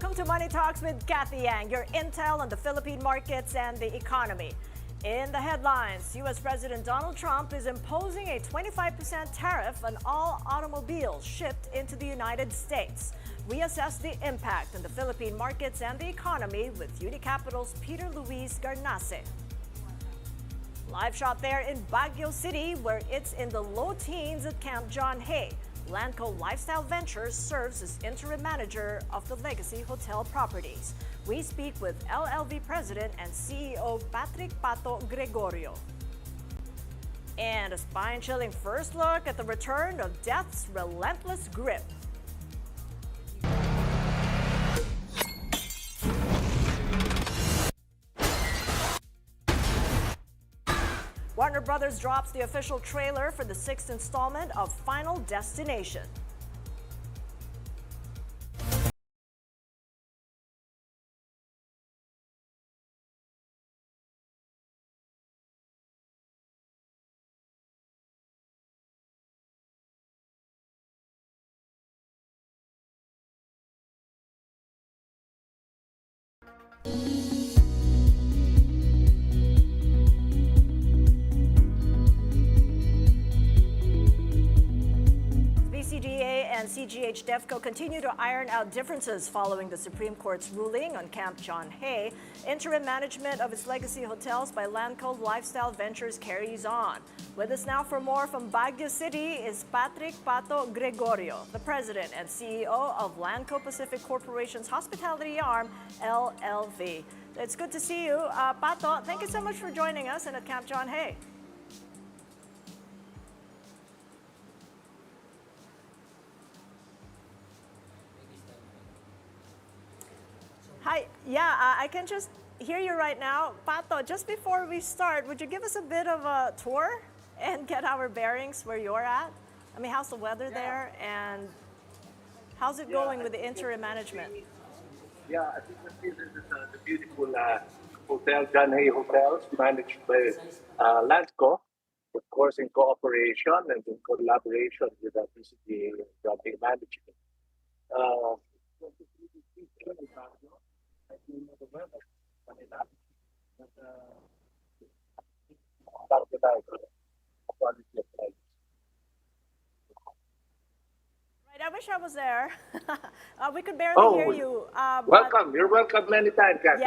Welcome to Money Talks with Cathy Yang, your intel on the Philippine markets and the economy. In the headlines, U.S. President Donald Trump is imposing a 25% tariff on all automobiles shipped into the United States. We assess the impact on the Philippine markets and the economy with Unicapital's Peter Luis Garnace. Live shot there in Baguio City, where it's in the low teens at Camp John Hay. Landco Lifestyle Ventures serves as interim manager of the legacy hotel properties. We speak with LLV President and CEO Patrick Pato Gregorio. And a spine-chilling first look at the return of death's relentless grip. Warner Brothers drops the official trailer for the 6th installment of Final Destination. BCGA and CGH DEFCO continue to iron out differences following the Supreme Court's ruling on Camp John Hay. Interim management of its legacy hotels by Landco Lifestyle Ventures carries on. With us now for more from Baguio City is Patrick Pato Gregorio, the president and CEO of Landco Pacific Corporation's hospitality arm, LLV. It's good to see you. Pato, thank you so much for joining us and at Camp John Hay. Hi, I can just hear you right now. Pato, just before we start, would you give us a bit of a tour and get our bearings where you're at? I mean, how's the weather there and how's it going with the interim management? I think this is the beautiful hotel, John Hay Hotels, managed by Landco, of course, in cooperation and in collaboration with the PCGA and John Hay Management. Right, I wish I was there. We could barely hear you. Welcome. You're welcome many times, Cathy.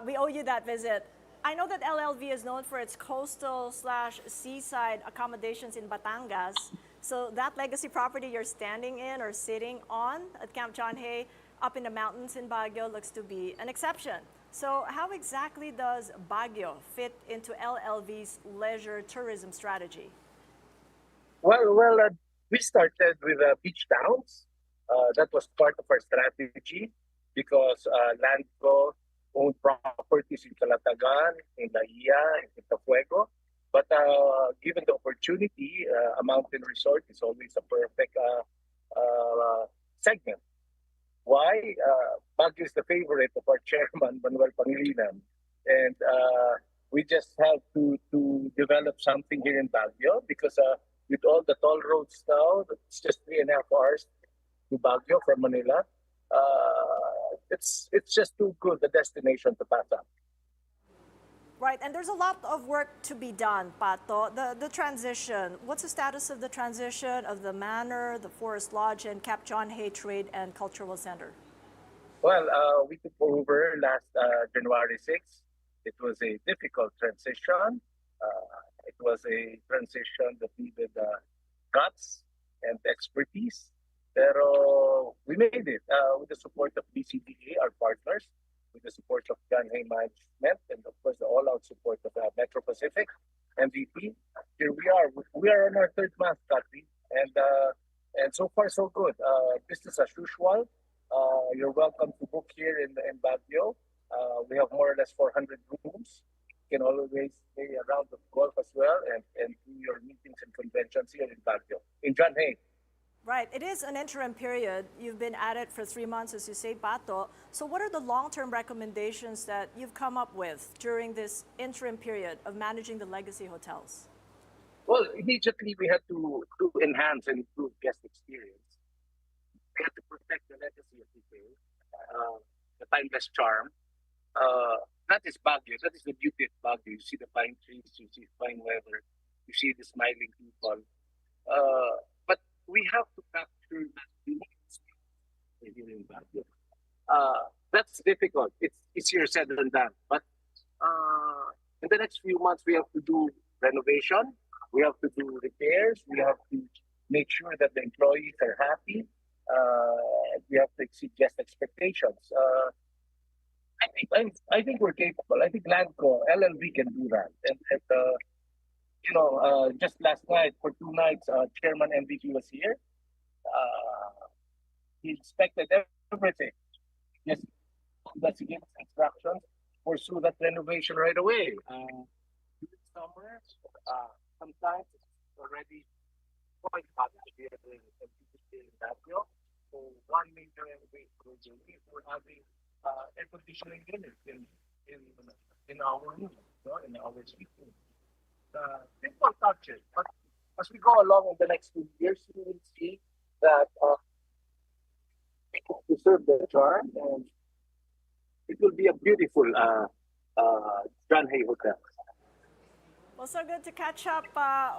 We owe you that visit. I know that LLV is known for its coastal/seaside accommodations in Batangas. So that legacy property you're standing in or sitting on at Camp John Hay up in the mountains in Baguio looks to be an exception. So how exactly does Baguio fit into LLV's leisure tourism strategy? We started with beach towns. That was part of our strategy because Landco owned properties in Calatagan, in Laia, in Tafuego. But given the opportunity, a mountain resort is always a perfect segment. Why? Baguio is the favorite of our chairman, Manuel Pangilinan. And we just have to develop something here in Baguio because with all the toll roads now, it's just 3.5 hours to Baguio from Manila. It's just too good a destination to pass up. Right, and there's a lot of work to be done, Pato. The transition, what's the status of the transition of the Manor, the Forest Lodge, and Camp John Hay Trade and Cultural Center? Well, we took over last January 6th. It was a difficult transition. It was a transition that needed guts and expertise. Pero we made it with the support of BCDA, our partners, with the support of John Hay Management, and of course the all-out support of Metro Pacific, MVP. Here we are. We are on our third month, Cathy, and so far so good. Business as usual. You're welcome to book here in Baguio. We have more or less 400 rooms. You can always play a round of golf as well and do your meetings and conventions here in Baguio, in John Hay. Right. It is an interim period. You've been at it for 3 months, as you say, Pato. So what are the long-term recommendations that you've come up with during this interim period of managing the legacy hotels? Well, immediately we had to enhance and improve guest experience. We had to protect the legacy of retail. the timeless charm. That is Baguio. That is the beauty of Baguio. You see the pine trees, you see fine weather, you see the smiling people. But we have to capture that unique spirit here in Baguio. That's difficult. It's easier said than done. But in the next few months, we have to do renovation. We have to do repairs. We have to make sure that the employees are happy. We have to exceed guest expectations. I think we're capable. I think Landco, LLV can do that. Just last night for 2 nights, Chairman MVP was here. He inspected everything. Yes, that's give us instructions. Pursue that renovation right away. During summer, sometimes it's already quite hot here in Baguio. So one major renovation we're having air conditioning units in our room, in our suite room. Simple touches, but as we go along in the next 2 years, we will see that people deserve the charm, and it will be a beautiful John Hay Hotel. Well, so good to catch up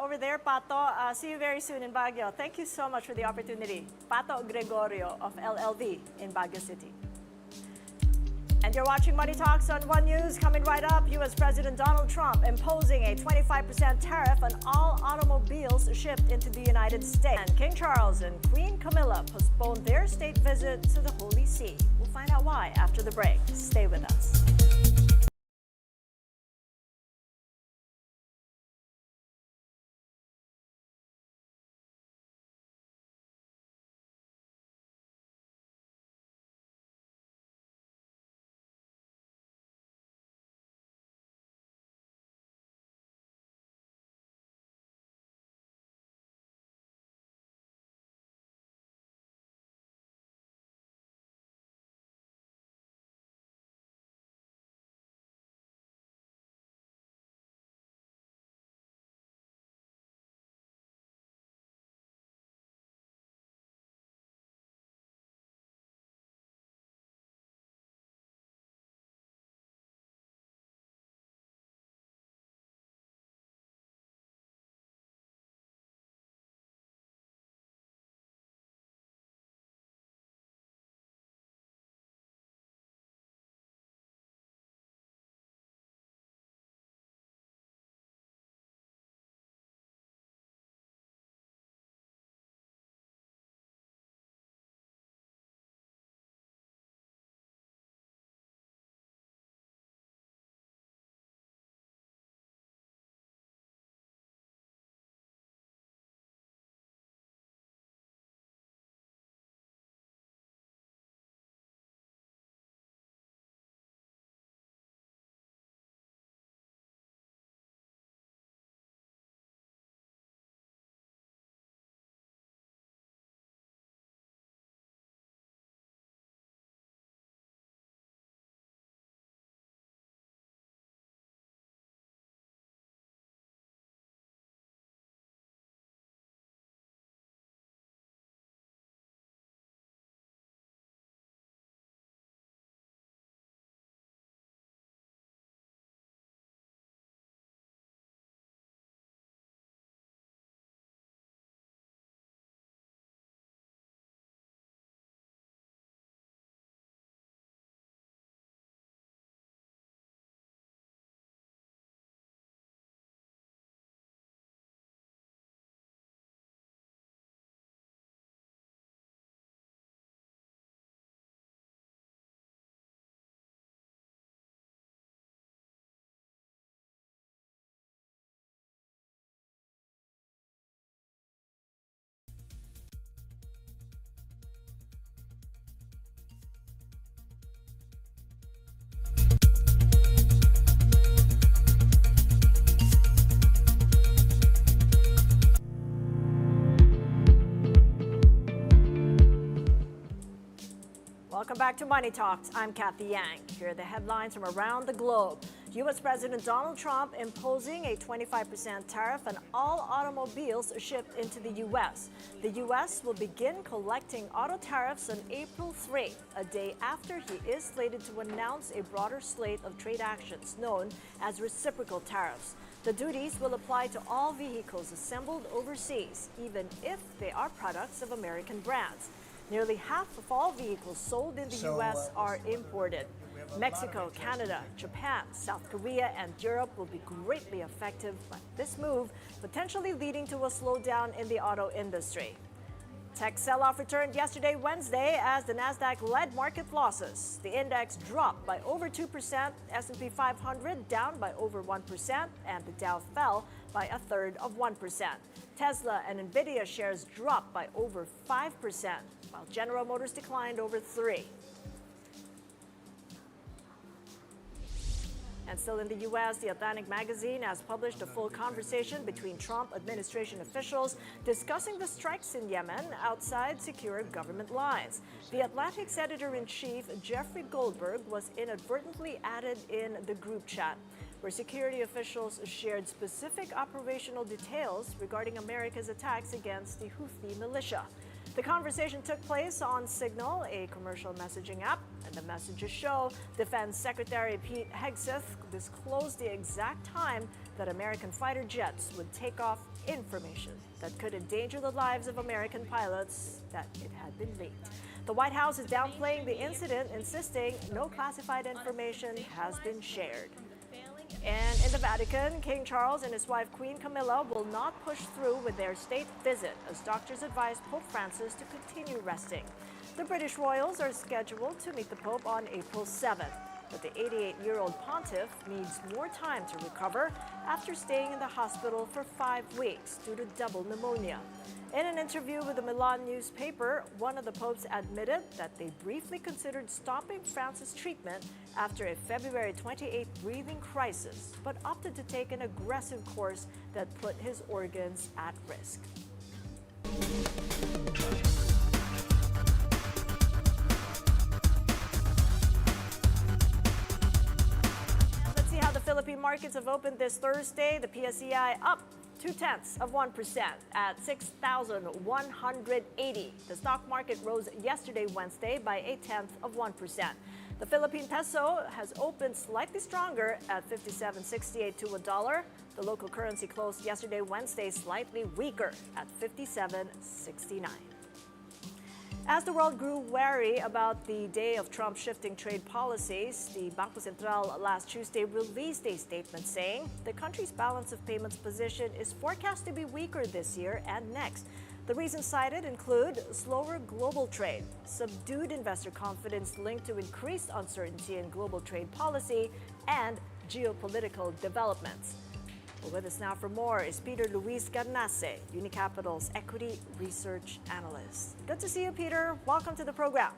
over there, Pato. See you very soon in Baguio. Thank you so much for the opportunity. Pato Gregorio of LLV in Baguio City. And you're watching Money Talks on One News. Coming right up, U.S. President Donald Trump imposing a 25% tariff on all automobiles shipped into the United States. And King Charles and Queen Camilla postponed their state visit to the Holy See. We'll find out why after the break. Stay with us. Welcome back to Money Talks. I'm Cathy Yang. Here are the headlines from around the globe. U.S. President Donald Trump imposing a 25% tariff on all automobiles shipped into the U.S. The U.S. will begin collecting auto tariffs on April 3, a day after he is slated to announce a broader slate of trade actions known as reciprocal tariffs. The duties will apply to all vehicles assembled overseas, even if they are products of American brands. Nearly half of all vehicles sold in the U.S. are imported. Mexico, Canada, Japan, South Korea, and Europe will be greatly affected by this move, potentially leading to a slowdown in the auto industry. Tech sell-off returned yesterday, Wednesday, as the Nasdaq led market losses. The index dropped by over 2%, S&P 500 down by over 1%, and the Dow fell by a third of 1%. Tesla and Nvidia shares dropped by over 5%, while General Motors declined over 3%. And still in the U.S., The Atlantic magazine has published a full conversation between Trump administration officials discussing the strikes in Yemen outside secure government lines. The Atlantic's editor-in-chief, Jeffrey Goldberg, was inadvertently added in the group chat, where security officials shared specific operational details regarding America's attacks against the Houthi militia. The conversation took place on Signal, a commercial messaging app, and the messages show Defense Secretary Pete Hegseth disclosed the exact time that American fighter jets would take off, information that could endanger the lives of American pilots, that it had been leaked. The White House is downplaying the incident, insisting no classified information has been shared. And in the Vatican, King Charles and his wife Queen Camilla will not push through with their state visit as doctors advise Pope Francis to continue resting. The British royals are scheduled to meet the Pope on April 7th, but the 88-year-old pontiff needs more time to recover after staying in the hospital for 5 weeks due to double pneumonia. In an interview with the Milan newspaper, one of the popes admitted that they briefly considered stopping Francis' treatment after a February 28 breathing crisis, but opted to take an aggressive course that put his organs at risk. Let's see how the Philippine markets have opened this Thursday. The PSEI up 0.2% at 6,180. The stock market rose yesterday, Wednesday, by 0.1%. The Philippine peso has opened slightly stronger at 57.68 to a dollar. The local currency closed yesterday, Wednesday, slightly weaker at 57.69. As the world grew wary about the day of Trump's shifting trade policies, the Bangko Sentral last Tuesday released a statement saying the country's balance of payments position is forecast to be weaker this year and next. The reasons cited include slower global trade, subdued investor confidence linked to increased uncertainty in global trade policy, and geopolitical developments. Well, with us now for more is Peter Luis Garnace, Unicapital's Equity Research Analyst. Good to see you, Peter. Welcome to the program.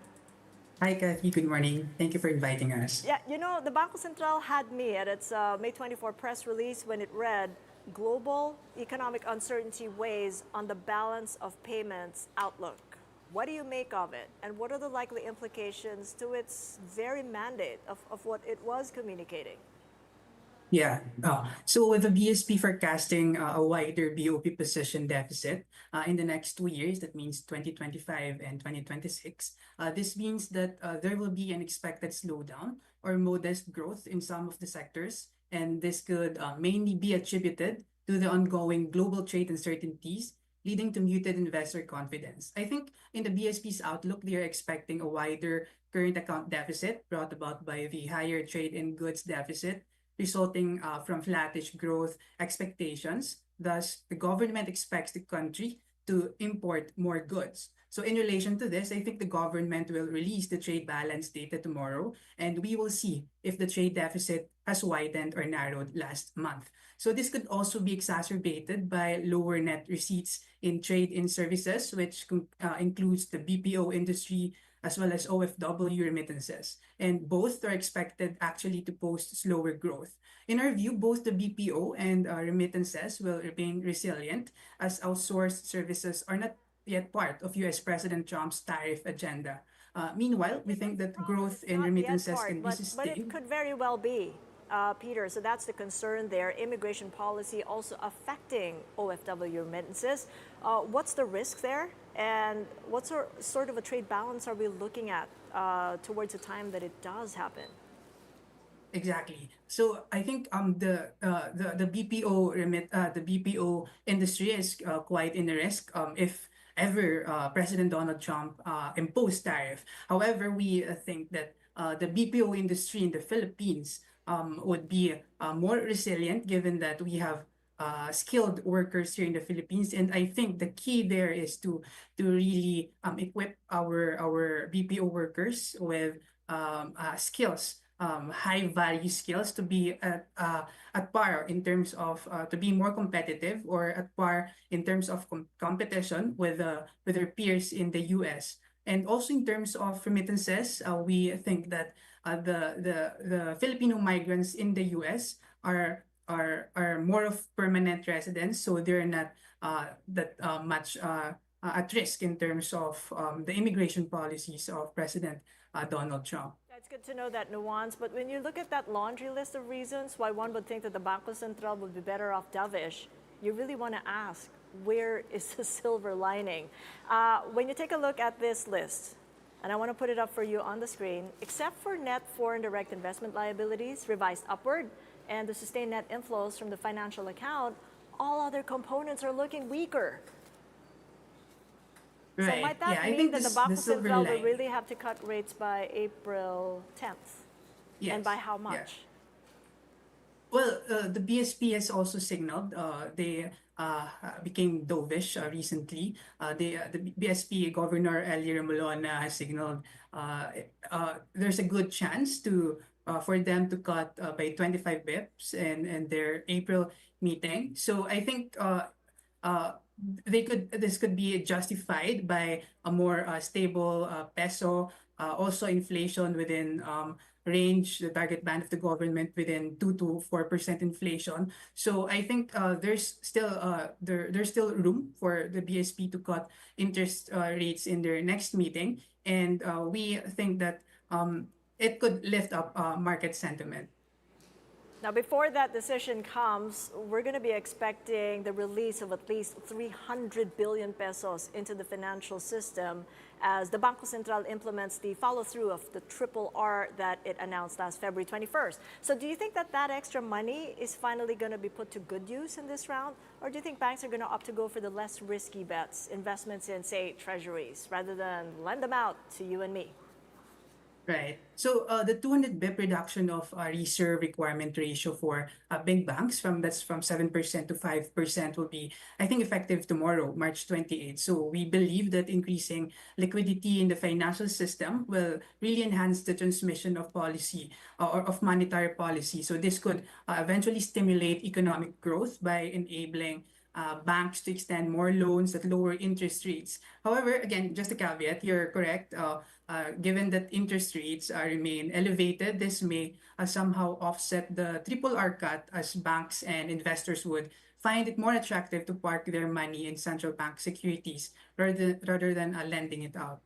Hi, Cathy. Good morning. Thank you for inviting us. Yeah, you know, the Bangko Sentral had me at its May 24 press release when it read, global economic uncertainty weighs on the balance of payments outlook. What do you make of it? And what are the likely implications to its very mandate of what it was communicating? Yeah. So with the BSP forecasting a wider BOP position deficit in the next 2 years, that means 2025 and 2026, this means that there will be an expected slowdown or modest growth in some of the sectors. And this could mainly be attributed to the ongoing global trade uncertainties, leading to muted investor confidence. I think in the BSP's outlook, they are expecting a wider current account deficit brought about by the higher trade in goods deficit, resulting from flattish growth expectations. Thus, the government expects the country to import more goods. So in relation to this, I think the government will release the trade balance data tomorrow, and we will see if the trade deficit has widened or narrowed last month. So this could also be exacerbated by lower net receipts in trade in services, which includes the BPO industry, as well as OFW remittances. And both are expected actually to post slower growth. In our view, both the BPO and remittances will remain resilient as outsourced services are not yet part of US President Trump's tariff agenda. Meanwhile, we think that growth in remittances can be but sustained. it could very well be. Peter. So that's the concern there. Immigration policy also affecting OFW remittances. What's the risk there? And what sort of a trade balance are we looking at towards the time that it does happen? Exactly. So I think the BPO industry is quite in risk if ever President Donald Trump imposed tariff. However, we think that the BPO industry in the Philippines would be more resilient given that we have skilled workers here in the Philippines, and I think the key there is to really equip our BPO workers with skills, high value skills to be at par in terms of to be more competitive, or at par in terms of competition with their peers in the US. And also in terms of remittances, we think that the Filipino migrants in the US are more of permanent residents, so they're not that much at risk in terms of the immigration policies of President Donald Trump. It's good to know that nuance, but when you look at that laundry list of reasons why one would think that the Bangko Sentral would be better off dovish, you really want to ask, where is the silver lining? When you take a look at this list, and I want to put it up for you on the screen, except for net foreign direct investment liabilities revised upward and the sustained net inflows from the financial account, all other components are looking weaker. So Right. might that Yeah, I mean think that the the Bangko silver Sentral will line. really have to cut rates by April 10th? And Yes. by how Yeah. much? Well, the BSP has also signaled they became dovish recently. The BSP Governor Eli Remolona has signaled there's a good chance to for them to cut by 25 bips and their April meeting. So I think uh, this could be justified by a more stable peso, also inflation within range, the target band of the government within 2 to 4% inflation. So I think there's still room for the BSP to cut interest rates in their next meeting, and we think that it could lift up market sentiment. Now, before that decision comes, we're going to be expecting the release of at least 300 billion pesos into the financial system as the Bangko Sentral implements the follow-through of the triple R that it announced last February 21st. So do you think that that extra money is finally going to be put to good use in this round? Or do you think banks are going to opt to go for the less risky bets, investments in, say, treasuries, rather than lend them out to you and me? Right. So the 200 BIP reduction of reserve requirement ratio for big banks from 7% to 5% will be, I think, effective tomorrow, March 28th. So we believe that increasing liquidity in the financial system will really enhance the transmission of policy or of monetary policy. So this could eventually stimulate economic growth by enabling banks to extend more loans at lower interest rates. However, again, just a caveat, you're correct. Given that interest rates remain elevated, this may somehow offset the triple R cut, as banks and investors would find it more attractive to park their money in central bank securities rather than lending it out.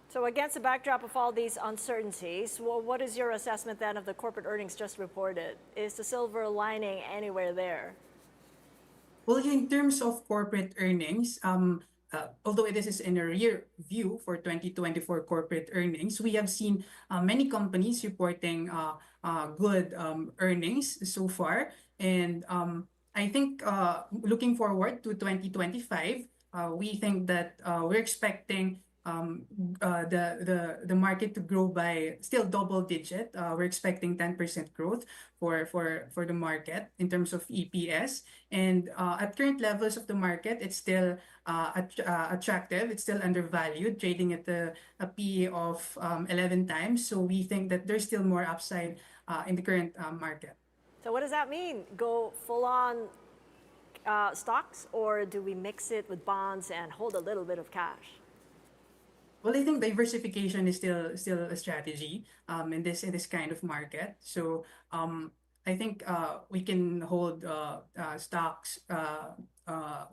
So against the backdrop of all these uncertainties, well, what is your assessment then of the corporate earnings just reported? Is the silver lining anywhere there? Well, in terms of corporate earnings, although this is in a rear view for 2024 corporate earnings, we have seen many companies reporting good earnings so far. And I think looking forward to 2025, we think that we're expecting the market to grow by still double digit. We're expecting 10% growth for the market in terms of EPS. And at current levels of the market, it's still attractive. It's still undervalued, trading at a PE of 11 times. So we think that there's still more upside in the current market. So what does that mean? Go full on stocks, or do we mix it with bonds and hold a little bit of cash? Well, I think diversification is still a strategy in this kind of market. So I think we can hold stocks,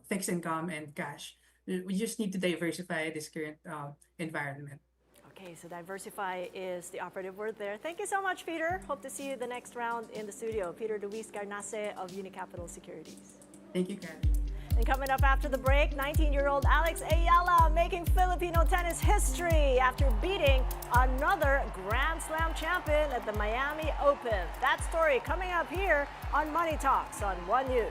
fixed income, and cash. We just need to diversify this current environment. Okay. Okay, so diversify is the operative word there. Thank you so much, Peter. Hope to see you the next round in the studio. Peter Luis Garnace of Unicapital Securities. Thank you, Cathy. And coming up after the break, 19-year-old Alex Ayala making Filipino tennis history after beating another Grand Slam champion at the Miami Open. That story coming up here on Money Talks on One News.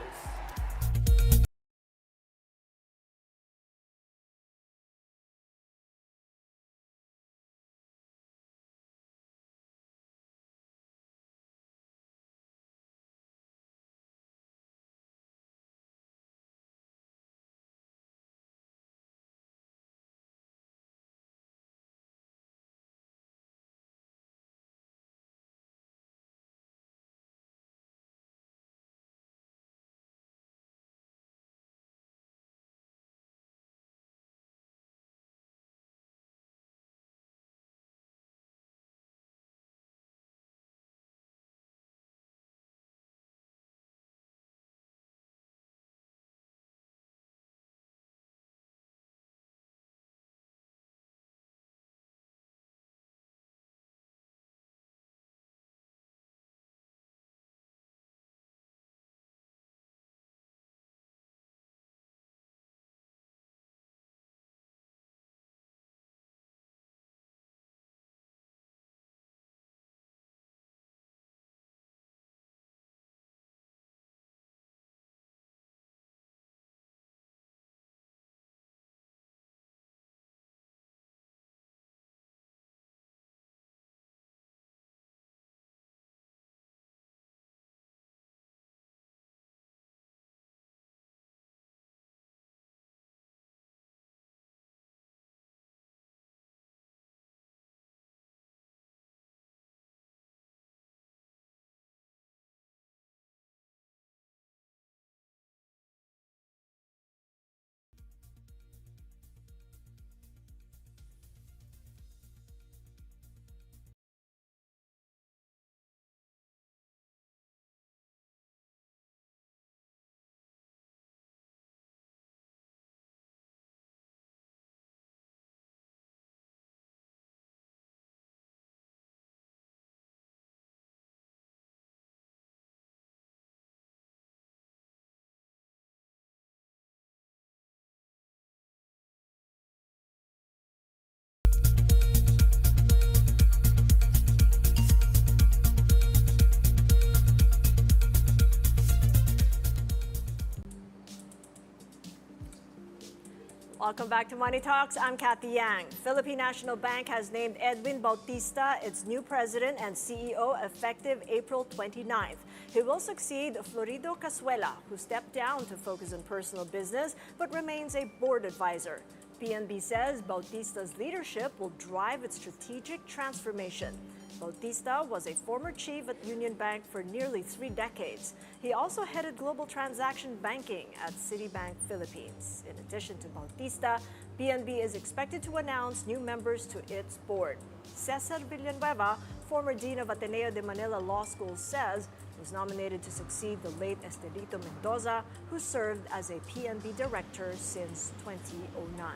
Welcome back to Money Talks. I'm Cathy Yang. Philippine National Bank has named Edwin Bautista its new president and CEO effective April 29th. He will succeed Florido Casuela, who stepped down to focus on personal business but remains a board advisor. PNB says Bautista's leadership will drive its strategic transformation. Bautista was a former chief at Union Bank for nearly 3 decades. He also headed global transaction banking at Citibank Philippines. In addition to Bautista, PNB is expected to announce new members to its board. Cesar Villanueva, former dean of Ateneo de Manila Law School, says was nominated to succeed the late Estelito Mendoza, who served as a PNB director since 2009.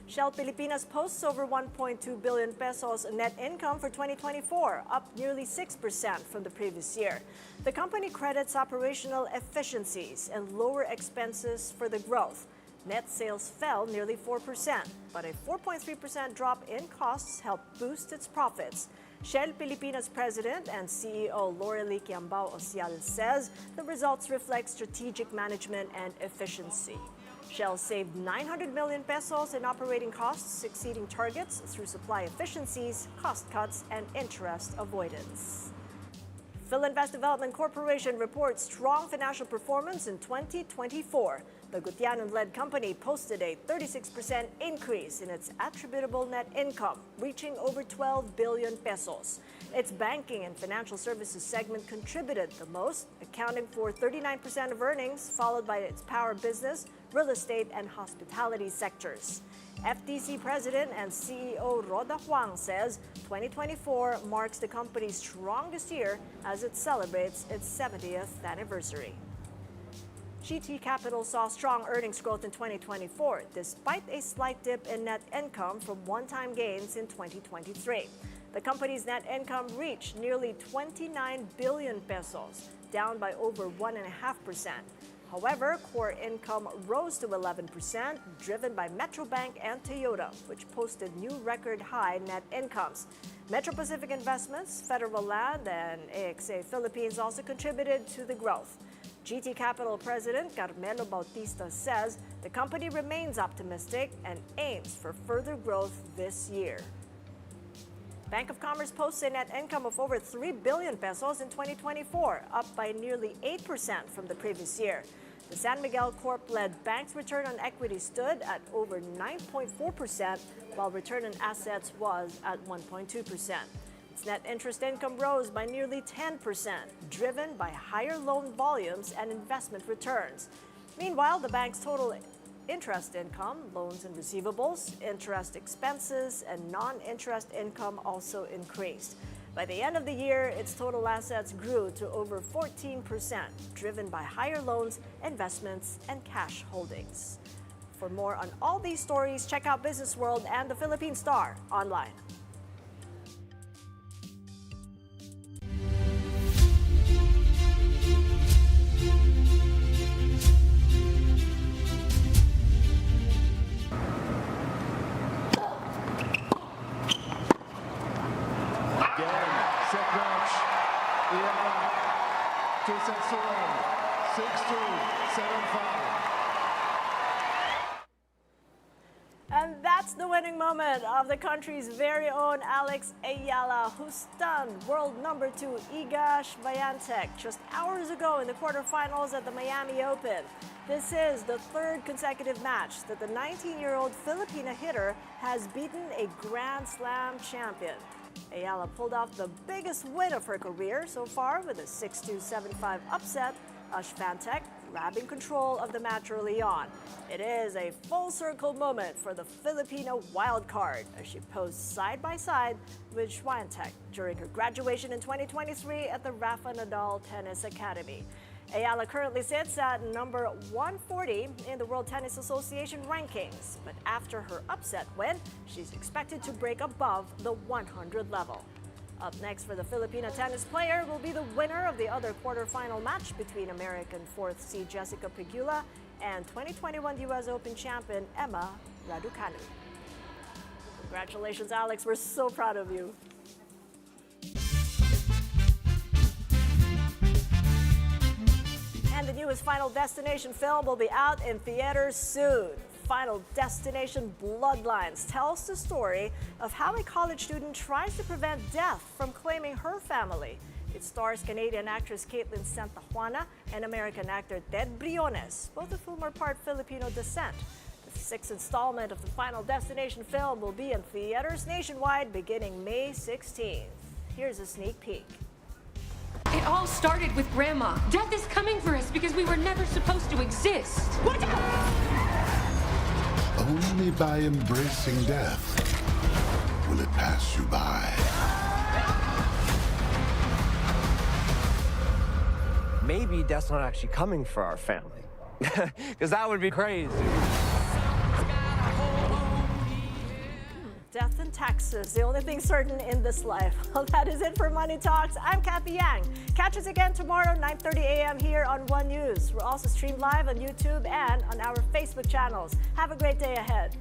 Shell Pilipinas posts over 1.2 billion pesos net income for 2024, up nearly 6% from the previous year. The company credits operational efficiencies and lower expenses for the growth. Net sales fell nearly 4%, but a 4.3% drop in costs helped boost its profits. Shell Pilipinas President and CEO Lorely Kiambao Ocial says the results reflect strategic management and efficiency. Shell saved 900 million pesos in operating costs, exceeding targets through supply efficiencies, cost cuts, and interest avoidance. Philinvest Development Corporation reports strong financial performance in 2024. The Gutianon-led company posted a 36% increase in its attributable net income, reaching over 12 billion pesos. Its banking and financial services segment contributed the most, accounting for 39% of earnings, followed by its power business, real estate, and hospitality sectors. FTC President and CEO Roda Huang says 2024 marks the company's strongest year as it celebrates its 70th anniversary. GT Capital saw strong earnings growth in 2024, despite a slight dip in net income from one-time gains in 2023. The company's net income reached nearly 29 billion pesos, down by over 1.5%. However, core income rose to 11%, driven by Metrobank and Toyota, which posted new record high net incomes. Metro Pacific Investments, Federal Land, and AXA Philippines also contributed to the growth. GT Capital President Carmelo Bautista says the company remains optimistic and aims for further growth this year. Bank of Commerce posts a net income of over 3 billion pesos in 2024, up by nearly 8% from the previous year. The San Miguel Corp-led bank's return on equity stood at over 9.4%, while return on assets was at 1.2%. Its net interest income rose by nearly 10%, driven by higher loan volumes and investment returns. Meanwhile, the bank's total interest income, loans and receivables, interest expenses, and non-interest income also increased. By the end of the year, its total assets grew to over 14%, driven by higher loans, investments, and cash holdings. For more on all these stories, check out Business World and the Philippine Star online. And that's the winning moment of the country's very own Alex Ayala, who stunned world number 2 Iga Swiatek just hours ago in the quarterfinals at the Miami Open. This is the third consecutive match that the 19-year-old Filipina hitter has beaten a Grand Slam champion. Ayala pulled off the biggest win of her career so far with a 6-2, 7-5 upset of Swiatek, grabbing control of the match early on. It is a full-circle moment for the Filipino wildcard as she posed side-by-side with Swiatek during her graduation in 2023 at the Rafa Nadal Tennis Academy. Ayala currently sits at number 140 in the World Tennis Association rankings, but after her upset win, she's expected to break above the 100 level. Up next for the Filipino tennis player will be the winner of the other quarterfinal match between American 4th seed Jessica Pegula and 2021 U.S. Open champion Emma Raducanu. Congratulations, Alex. We're so proud of you. And the newest Final Destination film will be out in theaters soon. Final Destination Bloodlines tells the story of how a college student tries to prevent death from claiming her family. It stars Canadian actress Caitlin Santa Juana and American actor Ted Briones, both of whom are part Filipino descent. The 6th installment of the Final Destination film will be in theaters nationwide beginning May 16th. Here's a sneak peek. It all started with Grandma. Death is coming for us because we were never supposed to exist. Watch out! Only by embracing death will it pass you by. Maybe death's not actually coming for our family. Because that would be crazy. Death and taxes, the only thing certain in this life. Well, that is it for Money Talks. I'm Cathy Yang. Catch us again tomorrow, 9:30 a.m. here on One News. We're also streamed live on YouTube and on our Facebook channels. Have a great day ahead.